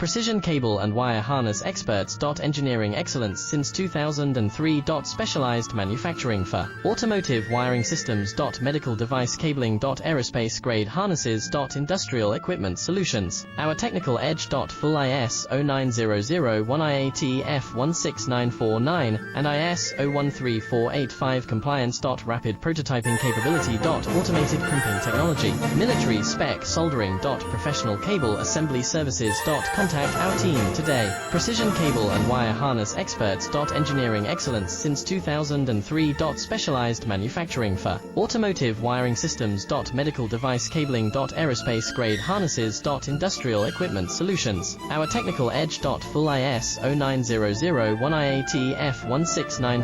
Precision cable and wire harness experts. Engineering excellence since 2003. Specialized manufacturing for automotive wiring systems. Medical device cabling. Aerospace grade harnesses. Industrial equipment solutions. Our technical edge. Full ISO 9001 IATF 16949 and ISO 13485 compliance. Rapid prototyping capability. Automated crimping technology. Military spec soldering. Professional cable assembly services. Contact our team today. Precision cable and wire harness experts. Engineering excellence since 2003. Specialized manufacturing for automotive wiring systems. Medical device cabling. Aerospace grade harnesses. Industrial equipment solutions. Our technical edge. Full ISO 9001 IATF 169